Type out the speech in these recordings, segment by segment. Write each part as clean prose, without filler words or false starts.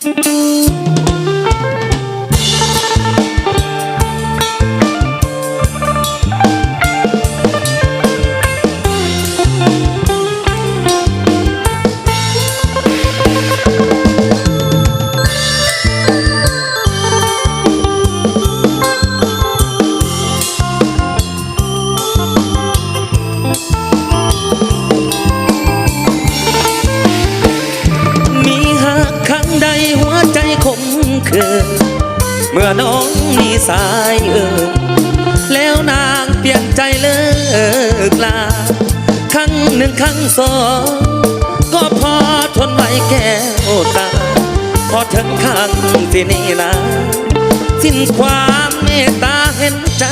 เมื่อน้องมีสายแล้วนางเปลี่ยนใจเลิกลาครั้งหนึ่งครั้งสองก็พอทนไหวแก้วตาพอถึงครั้งที่นี่นะสิ้นความเมตตาเห็นใจ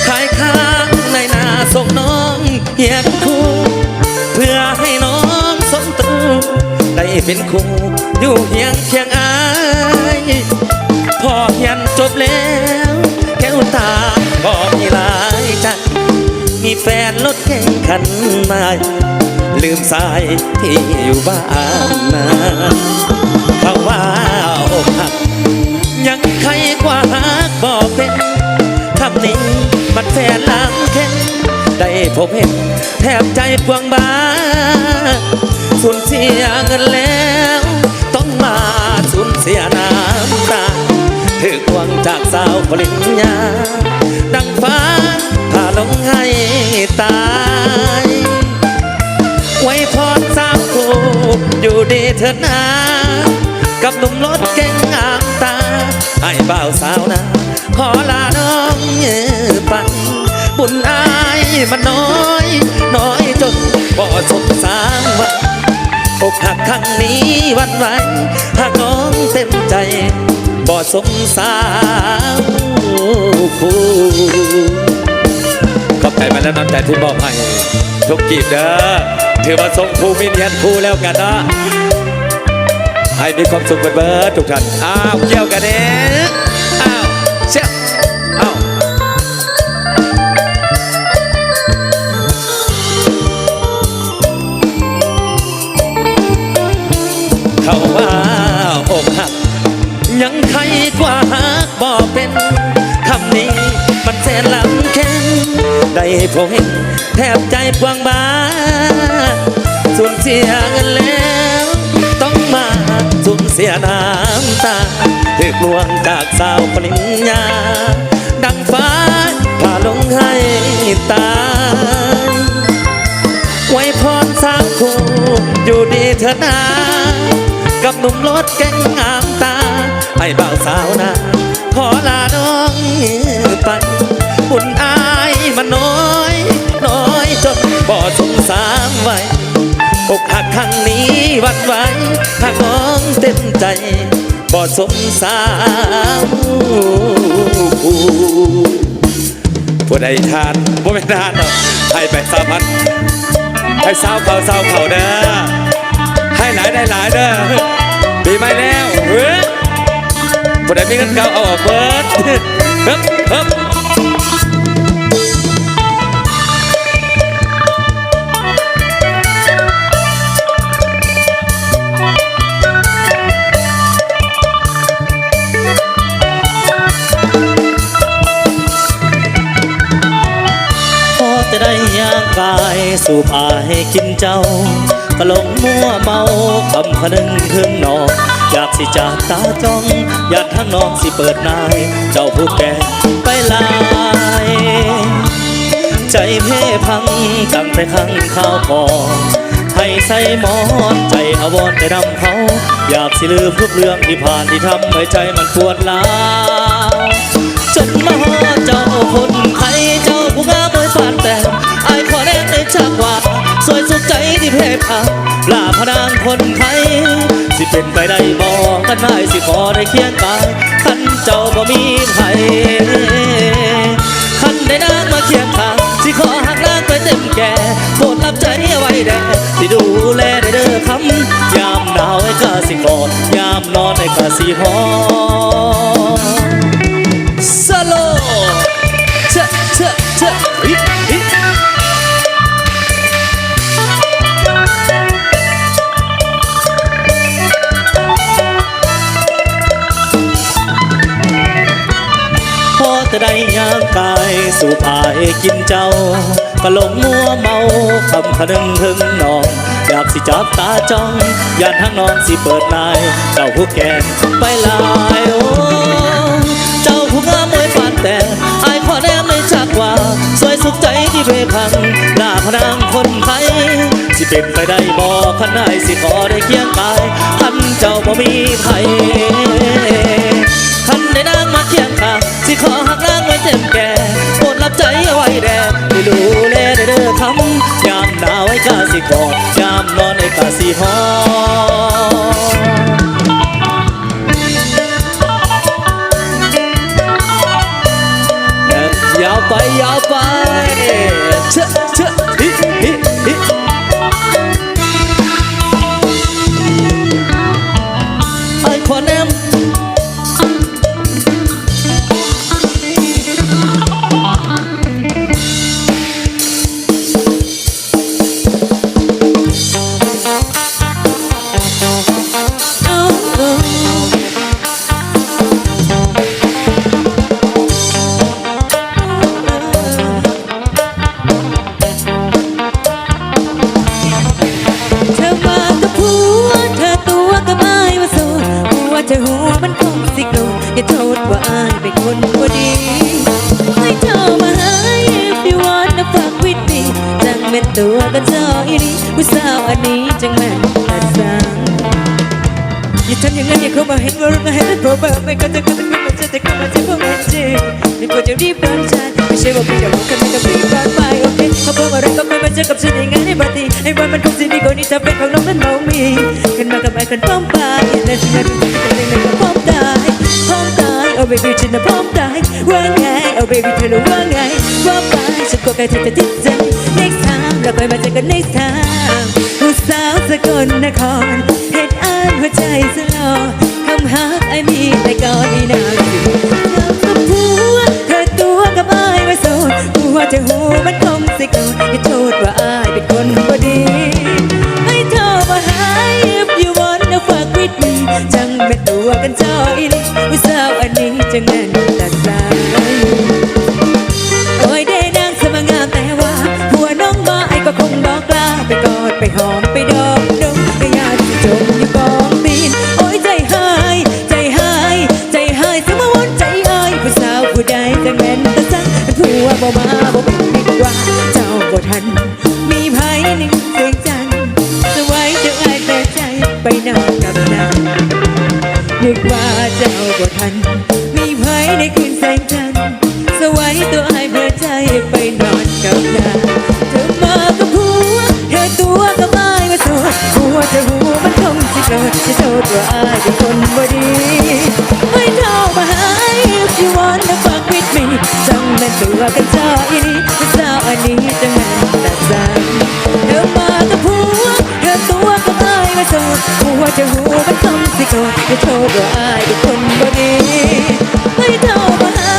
ขายข้างในนาส่งน้องเฮียนคู่เพื่อให้น้องสมตรูได้เป็นคู่อยู่เฮียงเคียงอายพอเฮียนจบแล้วแก้วตาก็มีหลายใจมีแฟนรถแข่งขันใหม่ลืมสายที่อยู่บ้านนาเขาว่าอกหักยังใครกว่าหักบอกเป็นคำนี้มันแฟนหลังแค่ได้พบเห็นแทบใจพวงบ้าสูญเสียเงินแล้วต้องมาสูญเสียน้ำตาถือควงจากสาวปริญญาดังฟ้าพาลงให้ตายไว้พรสาวคู่อยู่ดีเถิดนากับหนุ่มรถเก่งงามตาให้บ่าวสาวนะขอลาน้องไปบุญอายมันน้อยจนบ่สมสารว่าอกหักครั้งนี้วันไหวหากน้องเต็มใจบ่สมสารคู่ขอบใจมาแล้วน้ำใจที่มอบให้ทุกกีบเด้อถือว่าทรงภูมิเนียนคู่แล้วกันนะให้มีความสุขกันเบิดทุกท่านอ้าวเกี่ยวกันเด้อ้าวเชี่ยอ้าวเขาว่าอกหักยังใครกว่าหักบอกเป็นคำนี้มันแสนลำแข็งได้พบเห็นแทบใจพวงบ้าสูญเสียเงินแล้วต้องมาสูญเสียน้ำตาถือลวงจากสาวปริญญาดังฟ้าพาลงให้ตายไว้พรสาวคู่อยู่ดีเถิดนากับหนุ่มรถเก่งงามตาให้บ่าวสาวนะขอลาน้องไปบุญอายมันน้อยจนบ่สงสารไว้อกหักครั้งนี้วันไหวหากน้องเต็มใจบ่สงสารผู้ใดทานบ่ไม่ทานหรอกให้ไปสาวพันให้สาวเขาเด้อให้หลายได้หลายเด้อปีใหม่แล้วผู้ใดมีเงินเก่าเอาออกเบิดฮึบพอจะได้ย่างกายสู่พาให้กินเจ้าก็หลงมัวเมาคำพนึงถึงน้องอยากสิจากตาจ้องอยากทั้งน้องสิเปิดนายเจ้าผู้แก่ไปลายใจเพ่พังตั้งแต่ครั้งข้าวพอให้ใส่หมอนใจอาวรณ์แต่ดำเขาอยากสิลืมทุกเรื่องที่ผ่านที่ทำให้ใจมันปวดร้าวจนมาหาเจ้าคนไข้เจ้าผู้งามโดยปานแต่ไอ้ขอแน่ในจากว่าสวยสุขใจที่เพ่พังลาพนางคนไข้สิเป็นไปได้บอกกันได้สิขอได้เคียงกายขันเจ้าบ่มีไผขันได้นางมาเคียงข้างสิขอหักนางไปเต็มแก่โปรดรับใจเอาไว้แด่สิดูแลได้เด้อคำยามหนาวไอ้ข้าสิกอดยามนอนไอ้ข้าสิหอมสโลเชฮิ แต่ได้ย่างกายสู่อายกินเจ้าก็หลงมัวเมาคำขนึงถึงน้องอยากสิจับตาจ้องยานทางน้องสิเปิดนายเจ้าผู้แก่นไปลายโอ้เจ้าผู้งามมวยปานแต่อายขอแนมไม่จากว่าสวยสุขใจที่เพพังหน้าพนางคนไทยสิเป็นไปได้บ่ขันได้สิขอได้เคียงกายขันเจ้าบ่มีไผขันได้นางมาเคียงข้างสิขอหักนางไว้เจ็บแก่โปรดรับใจเอาไว้แด่ได้ดูแลได้เด้อคำยามหนาวไว้กาสิกอดยามนอนไอ้กาสิหอยาวไปยาวไปเชื่อเชื่อฮิฮิฮิไอ้ขอแนมจะหัวมันคงสิโกรธอย่าโทษว่าอายเป็นคนบ่ดีให้เธอมาหา if you wanna fuck with me จังเป็นตัวกันเจ้าอีนี้ผู้สาวอันนี้จังแม่นตัดสางอย่าทำอย่างนั้นอย่าเข้ามาเห็นว่าเราให้เป็นโปรเบอร์ไม่ก็จะก็จะก็จะแต่ก็มาจะพวกมันจริงไม่ควรจะรีบร้อนใจไม่ใช่ว่าพี่จะรู้กันไม่ต้องรีบร้อนไปโอเคเขาบอกอะไรก็ไม่มาเจอกับฉันยังไงในบัดนี้ไอ้วันมันคงสิดีกว่านี้ถ้าเป็นของน้องนั้นมองมีกันมากับไอ้กันพร้อมไปนั่นนั่นนั่นพร้อมตายพร้อมตายโอ้ baby ฉันน่ะพร้อมตายว่าไงโอ้ baby เธอรู้ว่าไงว่าไปฉันก็แค่เธอจะติดใจ next time เราค่อยมาเจอกัน next time ผู้สาวสกลนครเหตุอ่านหัวใจสลอคำฮักไอ้มีแต่ก่อนอีนานอยู่เธอกับผัวเธอตัวกับอายมาโสดผัวจะหูมันคงสิโกรธอย่าโทษว่าอายเป็นคนบ่ดีให้เธอมาหา if you wanna fuck with me จังเป็นตัวกันเจ้าอีนี่ผู้สาวอันนี้จังแน่นตัดสายโอ้ยได้นางสมังงามแต่ว่าผัวน้องมาไอ้ก็คงบอกลาไปกอดไปหอมไปดมดมไปญาติจมอยู่กองตีนโอ้ยใจหายใจหายใจหายสมวนใจอ้ายผู้สาวผู้ใดจังแม่นตะซังผัวบ่มาบ่เป็นดีกว่าเจ้าบ่ทันมีไผหนึ่งเสียงจันสวยเจ้าอ้ายแต่ใจไปนอนกับนางนึกว่าเจ้าบ่ทันมีไผในคืนแสงจันทร์สวยตัวอ้ายเพื่อใจไปนอนกับนางเธอมากับผัวเธอตัวกับอ้ายมาโสดผัวจะหูมันคงสิโกรธจะโทษว่าอ้ายเป็นคนบ่ดีให้เธอมาหา if you wanna fuck with me จังแม่นตัวกันเจ้าอีนี่ผู้สาวอันนี้จังแม่นตัดสายเธอมากับผัวเธอตัวกับอ้ายมาโสดผัวจะหูมันคงสิโกรธจะโทษว่าอ้ายเป็นคนบ่ดีให้เธอมาหา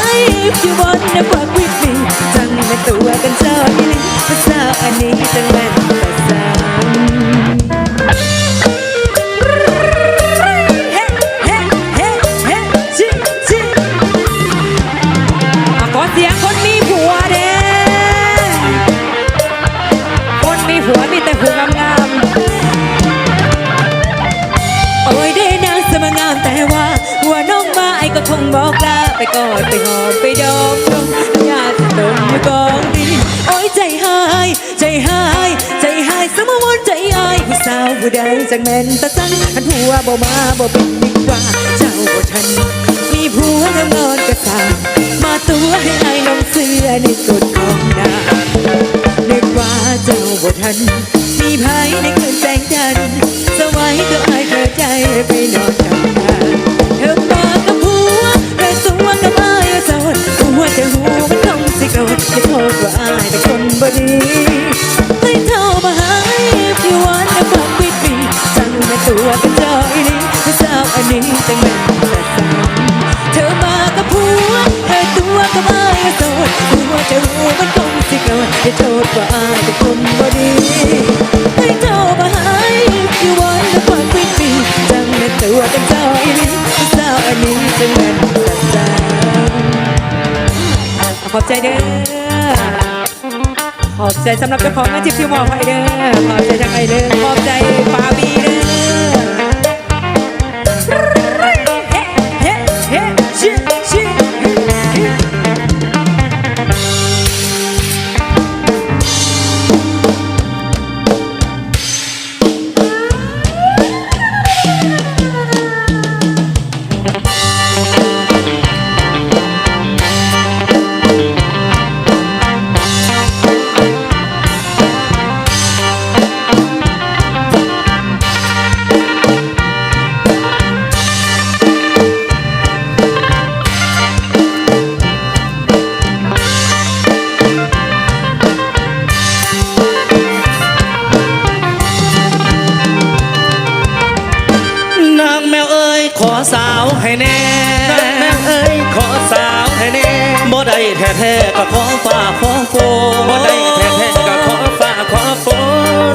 if you wanna fuck with me จังแม่นตัวกันเจ้าอีนี่ผู้สาวอันนี้จังแม่นตัดสายเสียงคนมีผัวเด้คนมีผัวมีแต่ผัวงามๆโอ้ยได้นางสมงามแต่ว่าหัวน้องมาไอ้ก็คงบอกลาไปกอดไปหอมไปดมดมญาติดมอยู่กองดินโอ้ยใจหายใจหายใจหายสมวนใจอายผู้สาวผู้ใดจังแม่นตะซังอันผัวบ่มาบ่เป็นดีกว่าเจ้าบ่ทันมีผัวงามนอนกระสางมาตัวให้ไอ้น้องเสื้อในสุดของนางนึกว่าเจ้าบ่ทันมีไผในคืนแสงจันทร์สวัยตัวไอ้เธอใจไปนอนกับนางเธอมากับผัวเธอตัวกับไอ้โสดผัวจะหูมันคงสิโกรธจะโทษว่าไอ้เป็นคนบ่ดีให้เธอมาหา if you wanna fuck with me จังแม่ตัวกันเจ้าอีนี่ผู้สาวอันนี้จังแม่นตัดสายเธอมากับผัวเธอตัวกับอ้ายโสดผัวจะหูมันคงสิโกรธจะโทษว่าอ้ายเป็นคนบ่ดีให้เธอมาหา if you wanna fuck with me จังแม่นตัวกันเจ้าอีนี่ผู้สาวอันนี้จังแม่นตัดสาย อบใจเด้อขอบใจสำหรับเจ้าของเงินจิบที่มอบให้เด้อขอบใจจังไงเด้อขอบใจฟาบีเด้อเฮ้เฮ้เฮ้ชิชิ นางแมวเอ้ยขอสาวให้แน่นางแมวเอ้ยขอสาวให้แน่บ่ได้แท้ๆก็ขอฟ้าขอฝนบ่ได้แท้ๆก็ขอฟ้าขอฝน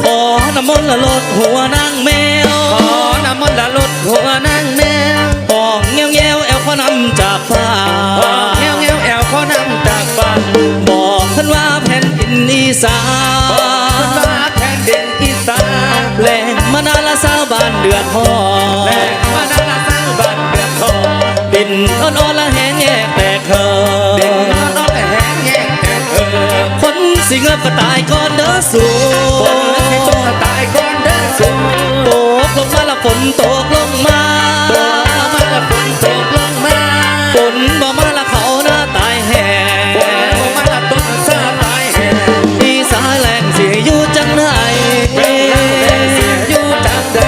ขอน้ำมนต์ละลดหัวนางแมวขอน้ำมนต์ละลดหัวนางแมวห้องเงี้ยวเงี้ยวแอวขอนำจากฟ้าห้องเงี้ยวเงี้ยวแอวขอนำจากฟ้าบอกท่านว่าแผ่นดินอีสานบอกท่านว่าแผ่นดินอีสานแหล่งมานานละสาวบ้านเดือดหอแหล่งมานานละสาวบ้านเดือดหอดินอ่อนๆละแห้งแยกแตกเธอดินอ่อนๆละแห้งแยกแตกเธอคนสิเงือบก็ตายก่อนเด้อสู่คนสิตกก็ตายก่อนเด้อสู่ตกลงมาละฝนตกลงมาตกลงมาละฝนตกลงมาฝนบ่มาละเขาหน้าตายแห่ฝนบ่มาละต้นเสื้อตายแห่อีสายแรงสิอยู่จังไหนอยู่จังใด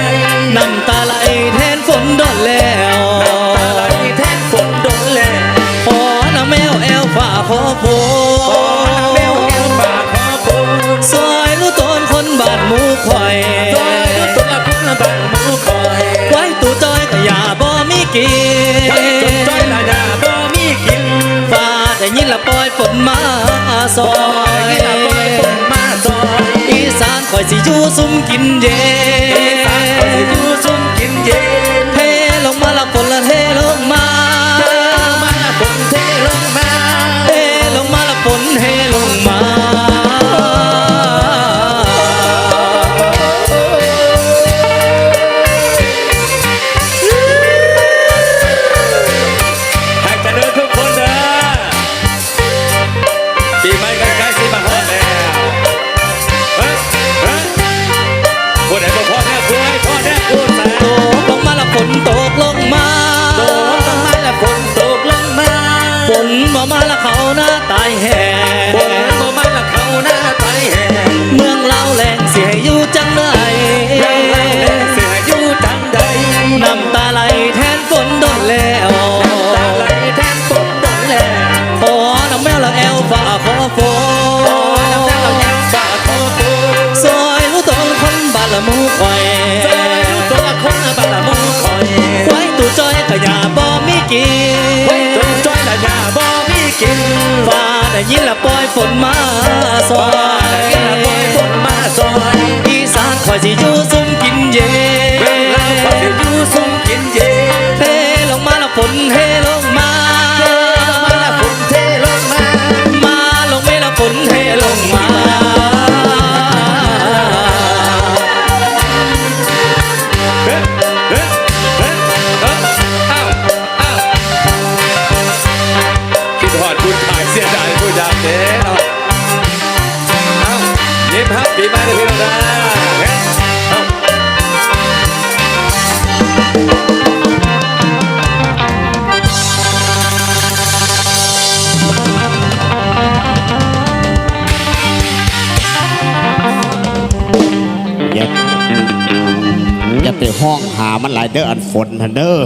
น้ำตาไหลแทนฝนโดนแล้วน้ำตาไหลแทนฝนโดนแล้วขอน้ำแมวแอลฝ่าขอโพขอน้ำแมวแอลฝ่าขอโพซอยรู้ตนคนบ้านหมูข่อยซอยรู้ตนละคนบ้านหมูข่อยไว้ตู่จอยก็อย่าบ่มีกินไว้ตู่จอยละอย่าบ่มีกินฟ้าได้ยินละปล่อยฝนมาซอยได้ยินละปล่อยฝนมาซอยอีสานคอยสิอยู่ซุ่มกินเย็นอีสานคอยสิอยู่ซุ่มกินเย็นเทลงมาละฝนละเทลงมาเทลงมาละฝนเทลงมาเทลงมาละฝนเทลงมาให้เจริญทุกคนเด้อปีใหม่ใกล้ๆสิมาฮอดแล้วคนไหนบอกพ่อแม่คุยพ่อแม่พูดแสตกลงมาละฝนตกลงมาตกลงมาละฝนตกลงมาฝนบ่มาละเขาหน้าตายแห่ฝนบ่มาละเขาหน้าตายแห่เมืองเราแรงเสียอยู่จังใดเมืองเราแรงเสียอยู่จังใดน้ำตาไหลแทนฝนโดนแล้วน้ำตาไหลแทนฝนโดนแล้วขอน้ำแมวละแอลฝ่าขอฝนขอน้ำแมวละแอลฝ่าขอฝนซอยรู้ตนคนบ้านละหมูข่อยซอยรู้ตัวคนบ้านละหมูข่อยไว้ตู่จอยก็อย่าบ่มีกินไว้ตู่จอยละอย่าบ่มีกินฟ้าได้ยินละปล่อยฝนมาซอยได้ยินละปล่อยฝนมาซอยอีสานคอยสิอยู่ซุ่มกินเย็นเวลาคอยสิอยู่ซุ่มกินเย็นเทลงมาละฝนเทลงมาเทลงมาละฝนเทลงมามาลงไม่ละฝนเทลงมาคิดหอดคุณถ่ายเสียดายผู้ดำเด้เนาะเอายิ้มครับปีใหม่เลยพี่น้องนะอย่าไปห้องหามันหลายเด้ออันฝนทันเด้อ